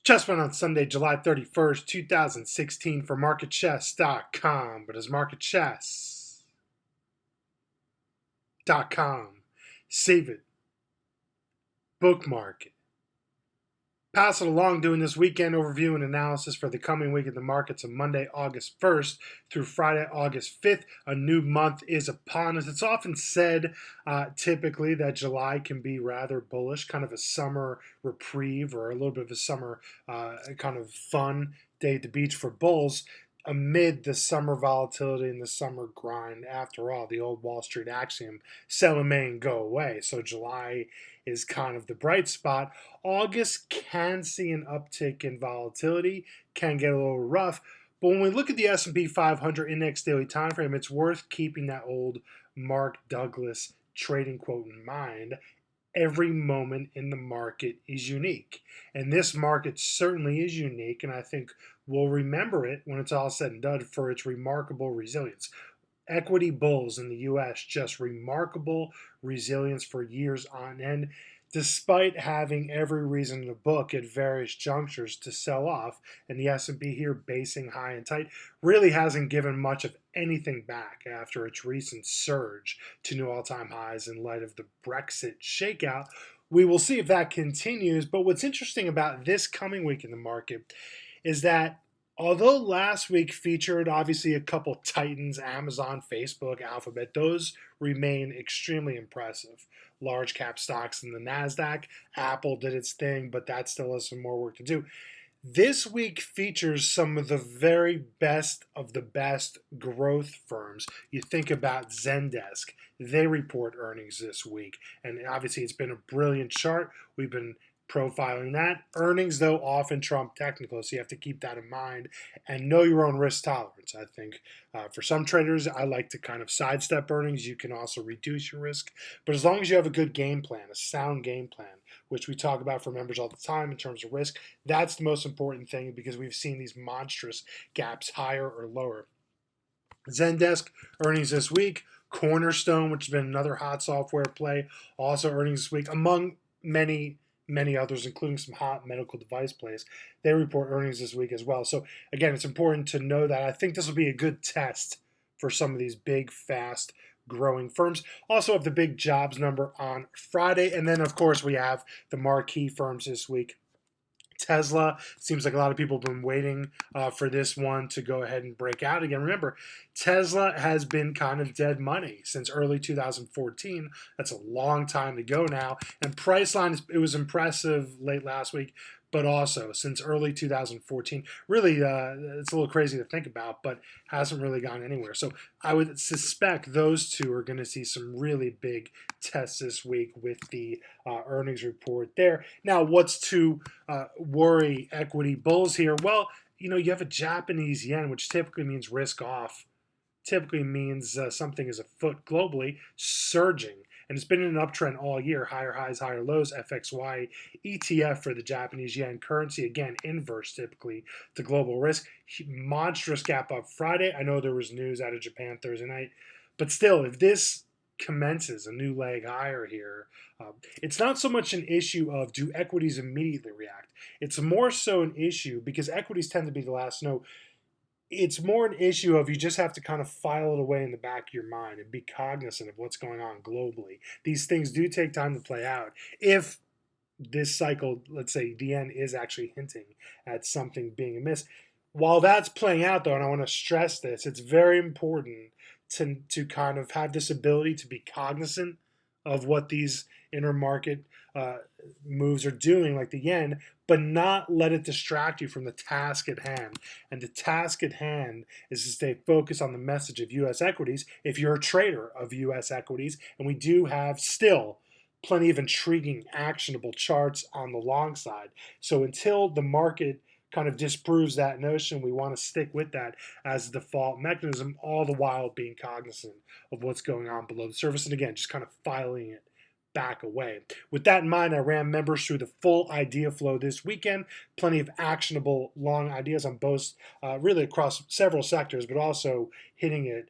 Just went on Sunday, July 31st, 2016 for MarketChess.com. But as MarketChess.com, save it, bookmark it. Pass it along doing this weekend overview and analysis for the coming week of the markets of Monday, August 1st through Friday, August 5th. A new month is upon us. It's often said typically that July can be rather bullish, kind of a summer reprieve or a little bit of a summer kind of fun day at the beach for bulls amid the summer volatility and the summer grind. After all, the old Wall Street axiom, sell in May and go away. So July is kind of the bright spot. August can see an uptick in volatility, can get a little rough. But when we look at the S&P 500 index daily time frame, it's worth keeping that old Mark Douglas trading quote in mind. Every moment in the market is unique. And this market certainly is unique, and I think we'll remember it when it's all said and done for its remarkable resilience. Equity bulls in the U.S., just remarkable resilience for years on end, despite having every reason to book at various junctures to sell off. And the S&P here, basing high and tight, really hasn't given much of anything back after its recent surge to new all-time highs in light of the Brexit shakeout. We will see if that continues. But what's interesting about this coming week in the market is that although last week featured obviously a couple titans, Amazon, Facebook, Alphabet, those remain extremely impressive. Large cap stocks in the NASDAQ. Apple did its thing, but that still has some more work to do. This week features some of the very best of the best growth firms. You think about Zendesk. They report earnings this week. And obviously it's been a brilliant chart. We've been profiling that. Earnings, though, often trump technical, so you have to keep that in mind and know your own risk tolerance. I think for some traders, I like to kind of sidestep earnings. You can also reduce your risk, but as long as you have a good game plan, a sound game plan, which we talk about for members all the time in terms of risk, that's the most important thing because we've seen these monstrous gaps higher or lower. Zendesk earnings this week. Cornerstone, which has been another hot software play, also earnings this week, among many others, including some hot medical device plays. They report earnings this week as well. So again, it's important to know that. I think this will be a good test for some of these big, fast growing firms. Also have the big jobs number on Friday. And then, of course, we have the marquee firms this week. Tesla, seems like a lot of people have been waiting for this one to go ahead and break out again. Remember, Tesla has been kind of dead money since early 2014. That's a long time to go now. And Priceline, it was impressive late last week, but also since early 2014. Really, it's a little crazy to think about, but hasn't really gone anywhere. So I would suspect those two are going to see some really big tests this week with the earnings report there. Now, what's to worry equity bulls here? Well, you have a Japanese yen, which typically means risk off. Typically means something is afoot globally, surging. And it's been in an uptrend all year, higher highs, higher lows. FXY ETF for the Japanese yen currency, again, inverse typically to global risk. Monstrous gap up Friday. I know there was news out of Japan Thursday night, but still, if this commences a new leg higher here, it's not so much an issue of do equities immediately react. It's more so an issue because equities tend to be the last to know. It's more an issue of you just have to kind of file it away in the back of your mind and be cognizant of what's going on globally. These things do take time to play out. If this cycle, let's say the yen is actually hinting at something being amiss. While that's playing out, though, and I want to stress this, it's very important to kind of have this ability to be cognizant of what these intermarket moves are doing, like the yen, but not let it distract you from the task at hand. And the task at hand is to stay focused on the message of U.S. equities if you're a trader of U.S. equities. And we do have still plenty of intriguing, actionable charts on the long side. So until the market kind of disproves that notion, we want to stick with that as a default mechanism, all the while being cognizant of what's going on below the surface. And again, just kind of filing it back away. With that in mind, I ran members through the full idea flow this weekend. Plenty of actionable long ideas on both, really across several sectors, but also hitting it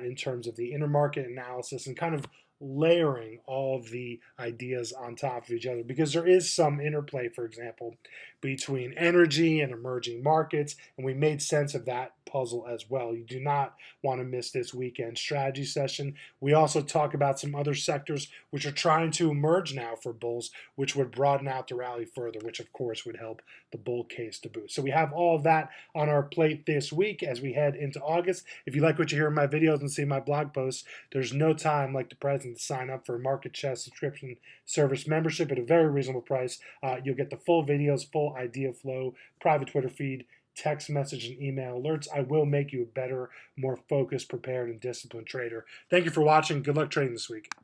in terms of the intermarket analysis and kind of layering all of the ideas on top of each other, because there is some interplay, for example, between energy and emerging markets, and we made sense of that puzzle as well. You do not want to miss this weekend strategy session. We also talk about some other sectors which are trying to emerge now for bulls, which would broaden out the rally further, which of course would help the bull case to boost. So we have all of that on our plate this week as we head into August. If you like what you hear in my videos and see my blog posts, there's no time like the present to sign up for a Market Chest subscription service membership at a very reasonable price. You'll get the full videos, full idea flow, private Twitter feed, text message, and email alerts. I will make you a better, more focused, prepared, and disciplined trader. Thank you for watching. Good luck trading this week.